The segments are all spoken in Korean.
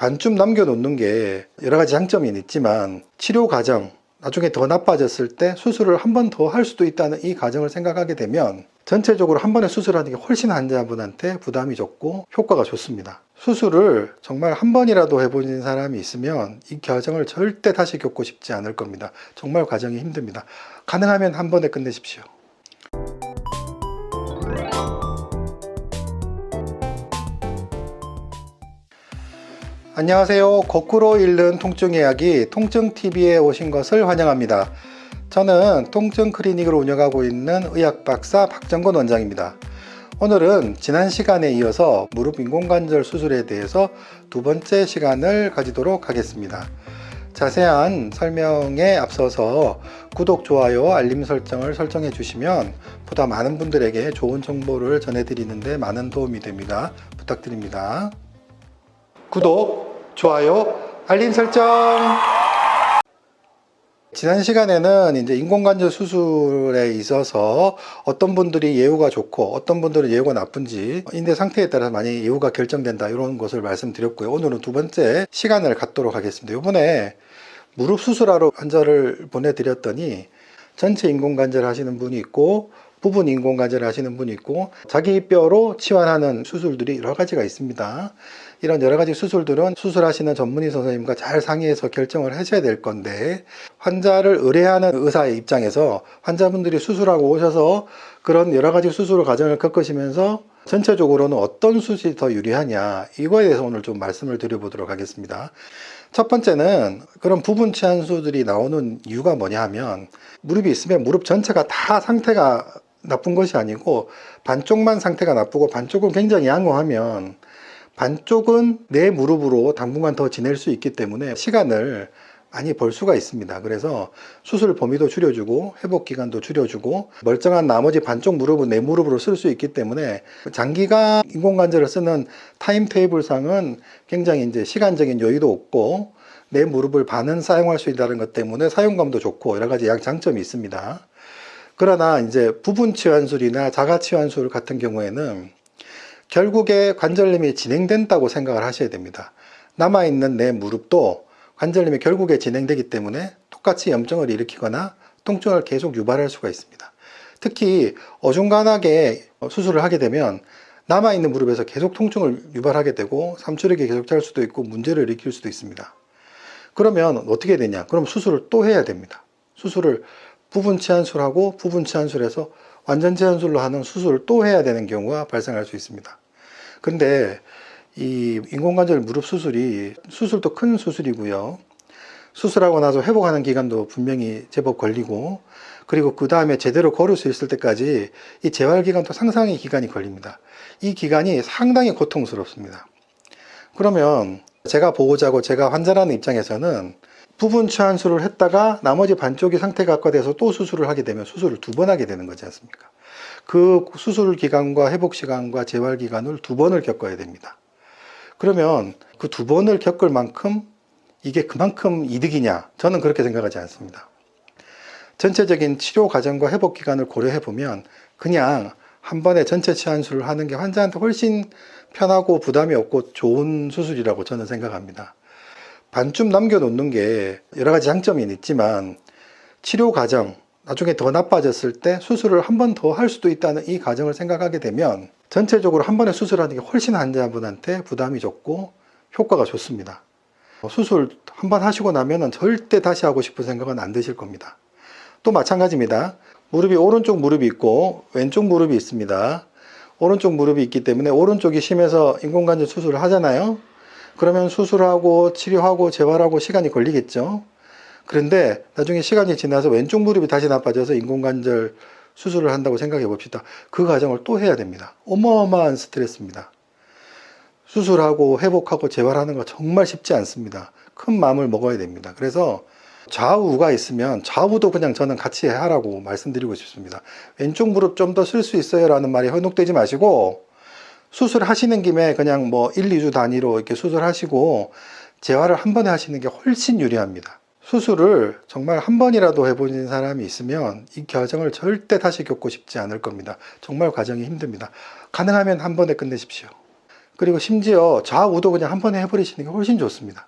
반쯤 남겨놓는 게 여러 가지 장점이 있지만 치료 과정, 나중에 더 나빠졌을 때 수술을 한 번 더 할 수도 있다는 이 과정을 생각하게 되면 전체적으로 한 번에 수술하는 게 훨씬 환자분한테 부담이 적고 효과가 좋습니다. 수술을 정말 한 번이라도 해보신 사람이 있으면 이 과정을 절대 다시 겪고 싶지 않을 겁니다. 정말 과정이 힘듭니다. 가능하면 한 번에 끝내십시오. 안녕하세요. 거꾸로 읽는 통증 이야기 통증TV에 오신 것을 환영합니다. 저는 통증 클리닉을 운영하고 있는 의학박사 박정권 원장입니다. 오늘은 지난 시간에 이어서 무릎 인공관절 수술에 대해서 두 번째 시간을 가지도록 하겠습니다. 자세한 설명에 앞서서 구독, 좋아요, 알림 설정을 설정해 주시면 보다 많은 분들에게 좋은 정보를 전해드리는데 많은 도움이 됩니다. 부탁드립니다. 구독, 좋아요, 알림 설정. 지난 시간에는 이제 인공관절 수술에 있어서 어떤 분들이 예후가 좋고 어떤 분들은 예후가 나쁜지 인대 상태에 따라서 많이 예후가 결정된다 이런 것을 말씀드렸고요. 오늘은 두 번째 시간을 갖도록 하겠습니다. 이번에 무릎 수술하러 환자를 보내드렸더니 전체 인공관절 하시는 분이 있고 부분 인공관절 하시는 분이 있고 자기 뼈로 치환하는 수술들이 여러 가지가 있습니다. 이런 여러 가지 수술들은 수술하시는 전문의 선생님과 잘 상의해서 결정을 하셔야 될 건데 환자를 의뢰하는 의사의 입장에서 환자분들이 수술하고 오셔서 그런 여러 가지 수술 과정을 겪으시면서 전체적으로는 어떤 수술이 더 유리하냐 이거에 대해서 오늘 좀 말씀을 드려보도록 하겠습니다. 첫 번째는 그런 부분 치환술들이 나오는 이유가 뭐냐 하면 무릎이 있으면 무릎 전체가 다 상태가 나쁜 것이 아니고 반쪽만 상태가 나쁘고 반쪽은 굉장히 양호하면 반쪽은 내 무릎으로 당분간 더 지낼 수 있기 때문에 시간을 많이 벌 수가 있습니다. 그래서 수술 범위도 줄여주고 회복 기간도 줄여주고 멀쩡한 나머지 반쪽 무릎은 내 무릎으로 쓸 수 있기 때문에 장기간 인공관절을 쓰는 타임 테이블상은 굉장히 이제 시간적인 여유도 없고 내 무릎을 반은 사용할 수 있다는 것 때문에 사용감도 좋고 여러 가지 장점이 있습니다. 그러나 이제 부분 치환술이나 자가 치환술 같은 경우에는 결국에 관절염이 진행된다고 생각을 하셔야 됩니다. 남아있는 내 무릎도 관절염이 결국에 진행되기 때문에 똑같이 염증을 일으키거나 통증을 계속 유발할 수가 있습니다. 특히 어중간하게 수술을 하게 되면 남아있는 무릎에서 계속 통증을 유발하게 되고 삼투력이 계속 잘 수도 있고 문제를 일으킬 수도 있습니다. 그러면 어떻게 되냐? 그럼 수술을 또 해야 됩니다. 수술을 부분 치환술하고 부분 치환술에서 완전 치환술로 하는 수술을 또 해야 되는 경우가 발생할 수 있습니다. 그런데 이 인공관절 무릎 수술이 수술도 큰 수술이고요. 수술하고 나서 회복하는 기간도 분명히 제법 걸리고 그리고 그 다음에 제대로 걸을 수 있을 때까지 이 재활 기간도 상당히 기간이 걸립니다. 이 기간이 상당히 고통스럽습니다. 그러면 제가 보호자고 제가 환자라는 입장에서는 부분 치환술을 했다가 나머지 반쪽이 상태가 악화돼서 또 수술을 하게 되면 수술을 두 번 하게 되는 거지 않습니까? 그 수술 기간과 회복 시간과 재활 기간을 두 번을 겪어야 됩니다. 그러면 그 두 번을 겪을 만큼 이게 그만큼 이득이냐? 저는 그렇게 생각하지 않습니다. 전체적인 치료 과정과 회복 기간을 고려해 보면 그냥 한 번에 전체 치환술을 하는 게 환자한테 훨씬 편하고 부담이 없고 좋은 수술이라고 저는 생각합니다. 반쯤 남겨놓는 게 여러 가지 장점이 있지만 치료 과정, 나중에 더 나빠졌을 때 수술을 한 번 더 할 수도 있다는 이 과정을 생각하게 되면 전체적으로 한 번에 수술하는 게 훨씬 환자분한테 부담이 적고 효과가 좋습니다. 수술 한 번 하시고 나면 절대 다시 하고 싶은 생각은 안 드실 겁니다. 또 마찬가지입니다. 무릎이 오른쪽 무릎이 있고 왼쪽 무릎이 있습니다. 오른쪽 무릎이 있기 때문에 오른쪽이 심해서 인공관절 수술을 하잖아요. 그러면 수술하고 치료하고 재활하고 시간이 걸리겠죠. 그런데 나중에 시간이 지나서 왼쪽 무릎이 다시 나빠져서 인공관절 수술을 한다고 생각해 봅시다. 그 과정을 또 해야 됩니다. 어마어마한 스트레스입니다. 수술하고 회복하고 재활하는 거 정말 쉽지 않습니다. 큰 마음을 먹어야 됩니다. 그래서 좌우가 있으면 좌우도 그냥 저는 같이 하라고 말씀드리고 싶습니다. 왼쪽 무릎 좀 더 쓸 수 있어요 라는 말이 현혹되지 마시고 수술하시는 김에 그냥 뭐 1, 2주 단위로 이렇게 수술하시고 재활을 한 번에 하시는 게 훨씬 유리합니다. 수술을 정말 한 번이라도 해보신 사람이 있으면 이 과정을 절대 다시 겪고 싶지 않을 겁니다. 정말 과정이 힘듭니다. 가능하면 한 번에 끝내십시오. 그리고 심지어 좌우도 그냥 한 번에 해버리시는 게 훨씬 좋습니다.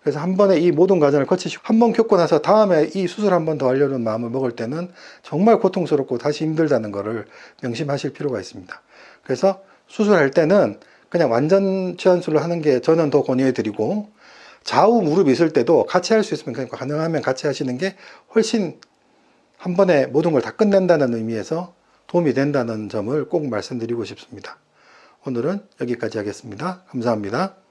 그래서 한 번에 이 모든 과정을 거치시고 한 번 겪고 나서 다음에 이 수술 한 번 더 하려는 마음을 먹을 때는 정말 고통스럽고 다시 힘들다는 것을 명심하실 필요가 있습니다. 그래서 수술할 때는 그냥 완전 체한술로 하는 게 저는 더 권유해 드리고, 좌우 무릎 있을 때도 같이 할 수 있으면 그냥 가능하면 같이 하시는 게 훨씬 한 번에 모든 걸 다 끝낸다는 의미에서 도움이 된다는 점을 꼭 말씀드리고 싶습니다. 오늘은 여기까지 하겠습니다. 감사합니다.